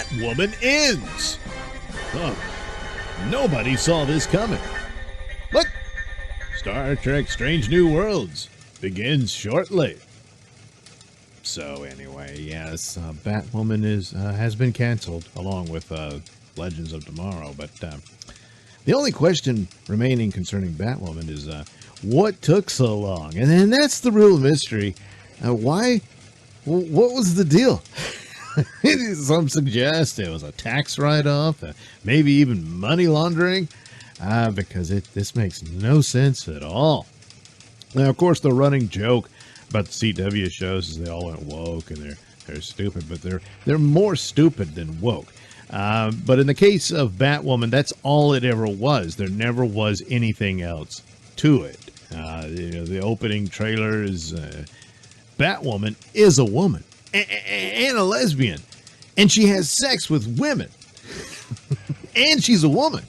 Batwoman ends. Huh. Nobody saw this coming. But Star Trek Strange New Worlds begins shortly. So anyway, yes, Batwoman has been canceled along with Legends of Tomorrow. But the only question remaining concerning Batwoman is what took so long? And then that's the real mystery. Why? What was the deal? Some suggest it was a tax write-off, maybe even money laundering, because this makes no sense at all. Now, of course, the running joke about the CW shows is they all went woke and they're stupid, but they're more stupid than woke. But in the case of Batwoman, that's all it ever was. There never was anything else to it. The opening trailer is Batwoman is a woman and a lesbian, and she has sex with women, and she's a woman.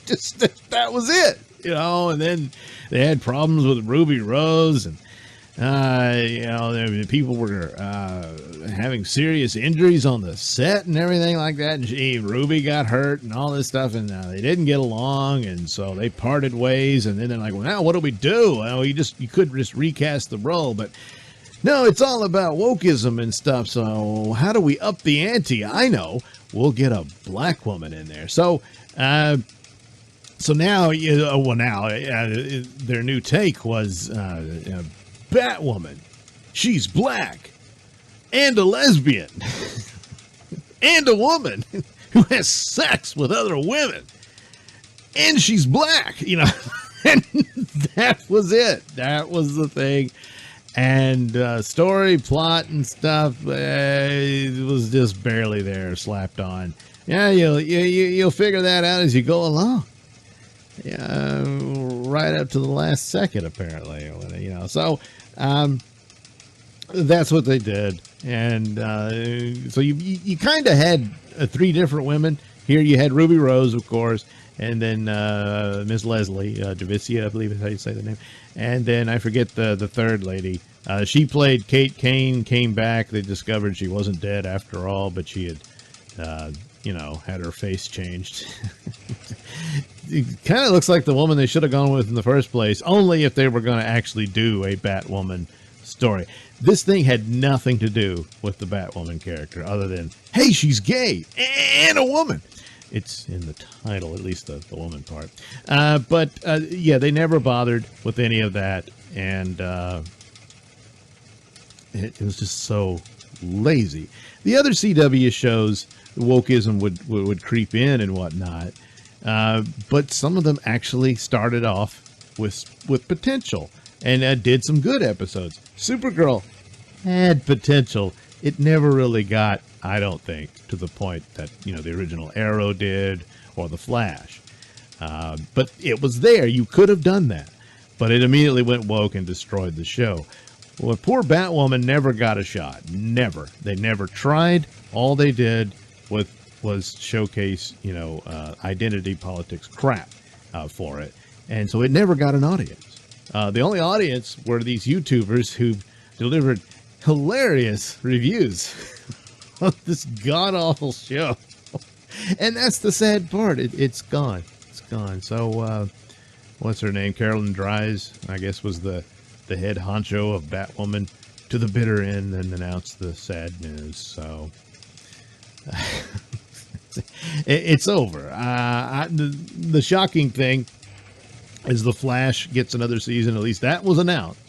Just that was it, and then they had problems with Ruby Rose, and people were having serious injuries on the set and everything like that, and Ruby got hurt and all this stuff, and they didn't get along, and so they parted ways. And then they're like, well, now what do we do? Well, you could just recast the role, but no, it's all about wokeism and stuff. So how do we up the ante? I know, we'll get a black woman in there. So now, their new take was Batwoman. She's black and a lesbian and a woman who has sex with other women, and she's black, and that was it. That was the thing. And story, plot, and stuff, it was just barely there, slapped on. Yeah, you'll figure that out as you go along. Yeah, right up to the last second, apparently. So that's what they did. And so you kind of had three different women. Here you had Ruby Rose, of course, and then Miss Leslie Javicia, I believe is how you say the name. And then I forget the third lady. She played Kate Kane, came back. They discovered she wasn't dead after all, but she had, had her face changed. It kind of looks like the woman they should have gone with in the first place, only if they were going to actually do a Batwoman story. This thing had nothing to do with the Batwoman character other than, hey, she's gay and a woman. It's in the title, at least the woman part. But they never bothered with any of that. And it was just so lazy. The other CW shows, wokeism would creep in and whatnot. But some of them actually started off with potential and did some good episodes. Supergirl had potential. It never really got, I don't think, to the point that, the original Arrow did or the Flash. But it was there. You could have done that. But it immediately went woke and destroyed the show. Well, poor Batwoman never got a shot. Never. They never tried. All they did was showcase, identity politics crap for it. And so it never got an audience. The only audience were these YouTubers who delivered hilarious reviews of this god-awful show. And that's the sad part. It's gone. It's gone. So, what's her name? Carolyn Dries, I guess, was the head honcho of Batwoman to the bitter end and announced the sad news. So, it's over. The shocking thing is the Flash gets another season. At least that was announced.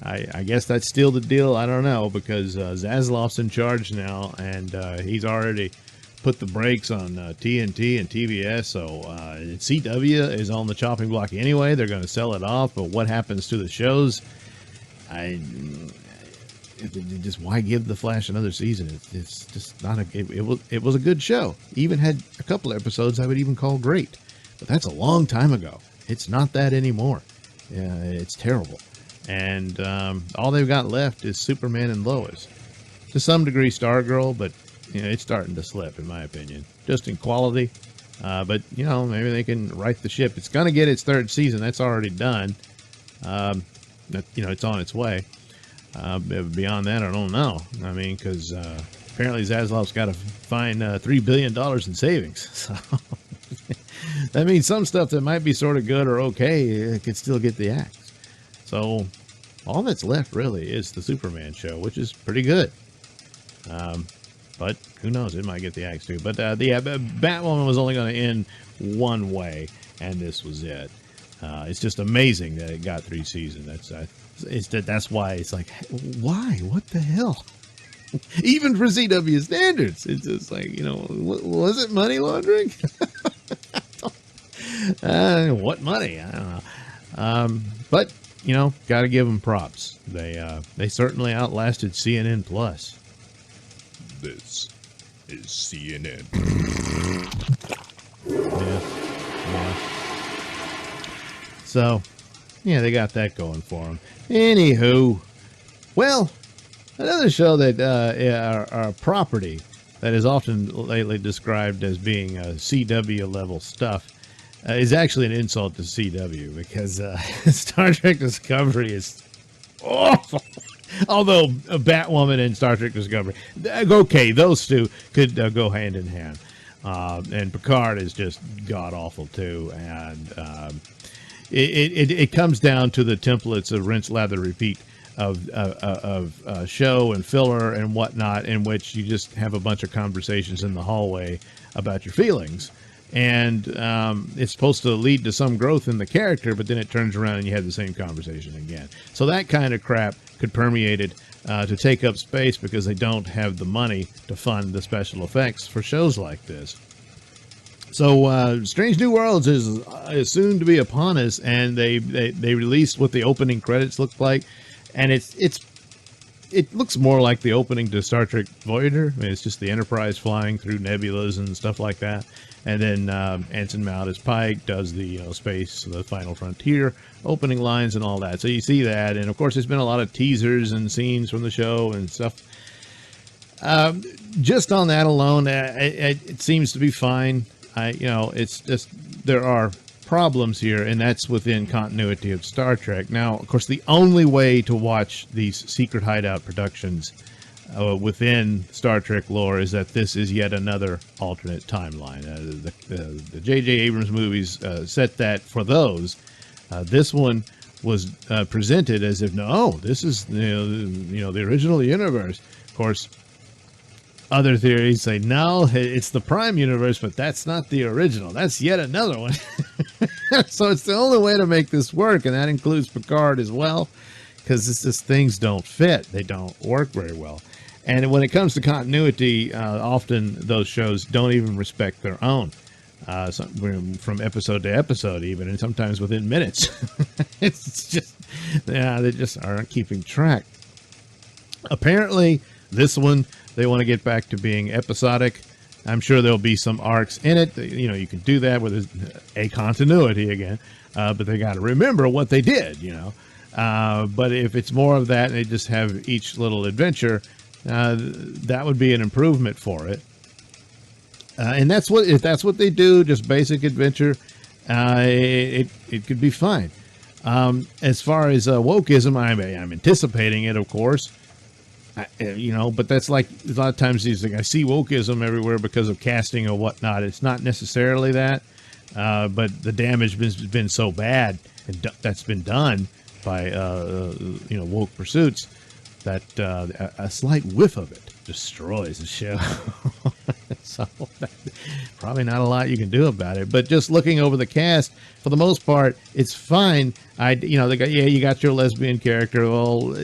I guess that's still the deal. I don't know, because Zaslav's in charge now, and he's already put the brakes on TNT and TBS. So CW is on the chopping block anyway. They're going to sell it off. But what happens to the shows? Just why give the Flash another season? It's just not it was a good show. Even had a couple of episodes I would even call great, but that's a long time ago. It's not that anymore. Yeah, it's terrible. And all they've got left is Superman and Lois. To some degree, Stargirl, but it's starting to slip, in my opinion, just in quality. But maybe they can right the ship. It's going to get its third season. That's already done. It's on its way. Beyond that, I don't know. I mean, because apparently Zaslav's got to find $3 billion in savings. So that means some stuff that might be sort of good or okay could still get the axe. So all that's left really is the Superman show, which is pretty good. But who knows? It might get the axe too. But Batwoman was only going to end one way, and this was it. It's just amazing that it got 3 seasons. That's why it's like, why? What the hell? Even for CW standards, it's just like, was it money laundering? What money? I don't know. But got to give them props. They certainly outlasted CNN Plus. This is CNN. Yeah. So, yeah, they got that going for them. Anywho, well, another show that our property that is often lately described as being CW level stuff is actually an insult to CW, because Star Trek Discovery is awful. Although Batwoman and Star Trek Discovery, okay, those two could go hand in hand. And Picard is just god-awful too. And it comes down to the templates of rinse, lather, repeat of show and filler and whatnot, in which you just have a bunch of conversations in the hallway about your feelings. And it's supposed to lead to some growth in the character, but then it turns around and you have the same conversation again. So that kind of crap could permeate it to take up space, because they don't have the money to fund the special effects for shows like this. So Strange New Worlds is soon to be upon us, and they released what the opening credits look like, and it looks more like the opening to Star Trek Voyager. I mean, it's just the Enterprise flying through nebulas and stuff like that. And then Anson Mount as Pike does the space, the Final Frontier opening lines and all that. So you see that, and of course there's been a lot of teasers and scenes from the show and stuff. Just on that alone, it seems to be fine. It's just there are problems here, and that's within continuity of Star Trek. Now, of course, the only way to watch these secret hideout productions within Star Trek lore is that this is yet another alternate timeline. The J.J. Abrams movies set that for those. This one was presented as if, no, this is the original universe. Of course, other theories say, no, it's the Prime universe, but that's not the original. That's yet another one. So it's the only way to make this work, and that includes Picard as well, because it's just things don't fit. They don't work very well. And when it comes to continuity, often those shows don't even respect their own, from episode to episode even, and sometimes within minutes. It's just, they just aren't keeping track. Apparently, this one, they want to get back to being episodic. I'm sure there'll be some arcs in it. You can do that with a continuity again, but they got to remember what they did, But if it's more of that and they just have each little adventure, that would be an improvement for it. And if that's what they do, just basic adventure, it could be fine. As far as wokeism, I'm anticipating it, of course. But that's like a lot of times I see wokeism everywhere because of casting or whatnot. It's not necessarily that, but the damage has been so bad and that's been done by woke pursuits that a slight whiff of it destroys the show. So probably not a lot you can do about it. But just looking over the cast, for the most part, it's fine. You got your lesbian character. Well,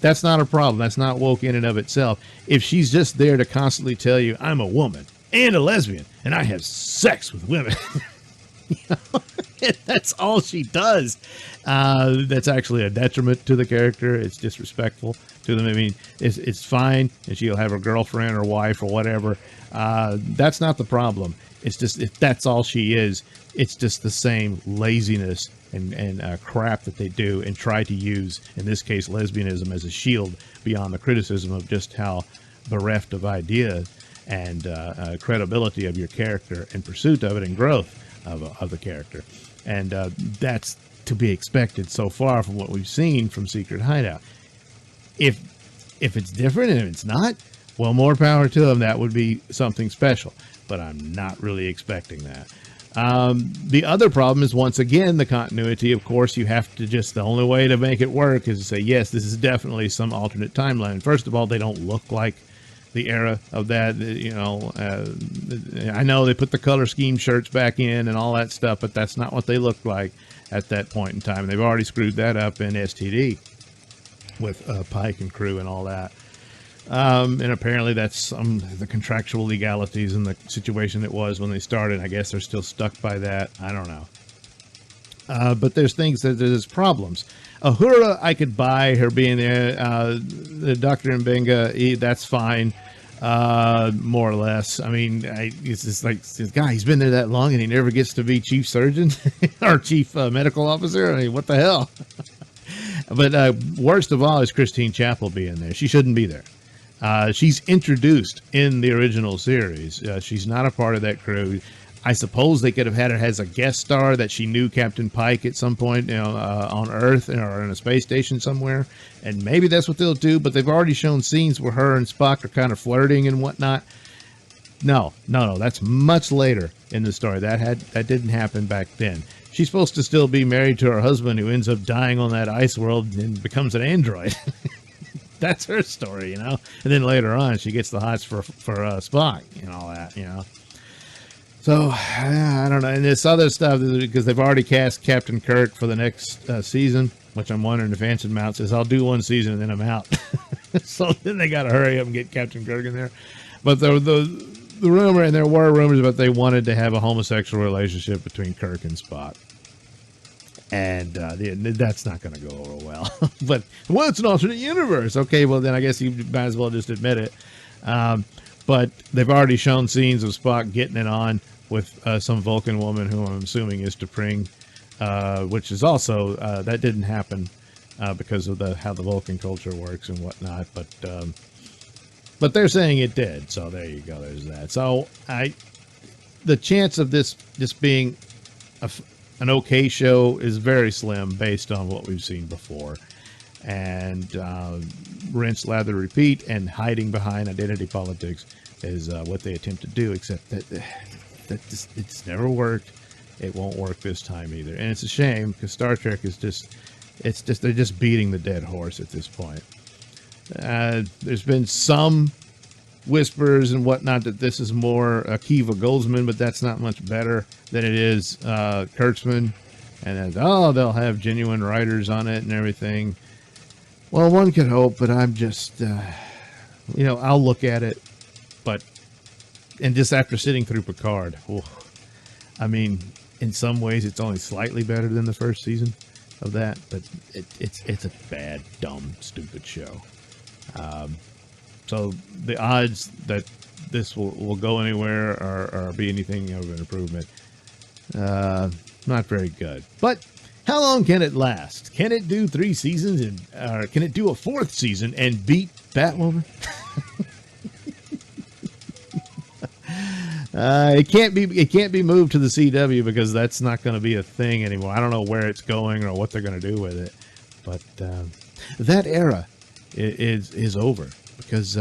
that's not a problem. That's not woke in and of itself. If she's just there to constantly tell you, I'm a woman and a lesbian, and I have sex with women. That's all she does. That's actually a detriment to the character. It's disrespectful to them. I mean, it's fine, and she'll have her girlfriend or wife or whatever. That's not the problem. It's just, if that's all she is, it's just the same laziness and crap that they do and try to use, in this case, lesbianism as a shield beyond the criticism of just how bereft of idea and credibility of your character and pursuit of it and growth of the character. And that's to be expected so far from what we've seen from Secret Hideout. If it's different and if it's not, Well, more power to them. That would be something special, but I'm not really expecting that. The other problem is, once again, the continuity. Of course, you have to just, the only way to make it work is to say, yes, this is definitely some alternate timeline. First of all, they don't look like the era of that. I know they put the color scheme shirts back in and all that stuff, but that's not what they looked like at that point in time. They've already screwed that up in STD with Pike and crew and all that. And apparently that's the contractual legalities in the situation it was when they started. I guess they're still stuck by that. I don't know. But there's things that there's problems. Uhura, I could buy her being there. The Dr. Mbenga, that's fine. More or less. I mean, it's just like this guy, he's been there that long and he never gets to be chief surgeon or chief medical officer. I mean, what the hell? But worst of all is Christine Chapel being there. She shouldn't be there. She's introduced in the original series. She's not a part of that crew. I suppose they could have had her as a guest star, that she knew Captain Pike at some point, on Earth or in a space station somewhere, and maybe that's what they'll do. But they've already shown scenes where her and Spock are kind of flirting and whatnot. No, that's much later in the story. That didn't happen back then. She's supposed to still be married to her husband, who ends up dying on that ice world and becomes an android. That's her story, And then later on, she gets the hots for Spock and all that, So, I don't know. And this other stuff, because they've already cast Captain Kirk for the next season, which I'm wondering if Anson Mount says, I'll do one season and then I'm out. So then they got to hurry up and get Captain Kirk in there. But the rumor, and there were rumors about they wanted to have a homosexual relationship between Kirk and Spock. And that's not going to go over well. But, well, it's an alternate universe. Okay, well, then I guess you might as well just admit it. But they've already shown scenes of Spock getting it on with some Vulcan woman who I'm assuming is T'Pring, which is also, that didn't happen because of how the Vulcan culture works and whatnot. But they're saying it did. So there you go. There's that. So the chance of this being an okay show is very slim based on what we've seen before. And rinse, lather, repeat, and hiding behind identity politics is what they attempt to do, except that it's never worked. It won't work this time either. And it's a shame, because Star Trek is they're just beating the dead horse at this point. There's been some whispers and whatnot that this is more Akiva Goldsman, but that's not much better than it is Kurtzman. And they'll have genuine writers on it and everything. Well, one could hope, but I'm just, I'll look at it, and just after sitting through Picard, I mean, in some ways it's only slightly better than the first season of that, but it's a bad, dumb, stupid show. So the odds that this will go anywhere or be anything of an improvement, not very good. But how long can it last? Can it do 3 seasons, or can it do a 4th season and beat Batwoman? It can't be moved to the CW, because that's not going to be a thing anymore. I don't know where it's going or what they're going to do with it. But that era is over, because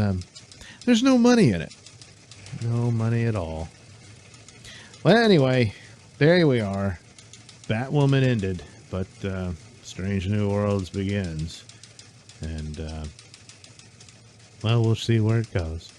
there's no money in it. No money at all. Well, anyway, there we are. Batwoman ended, but Strange New Worlds begins. And, well, we'll see where it goes.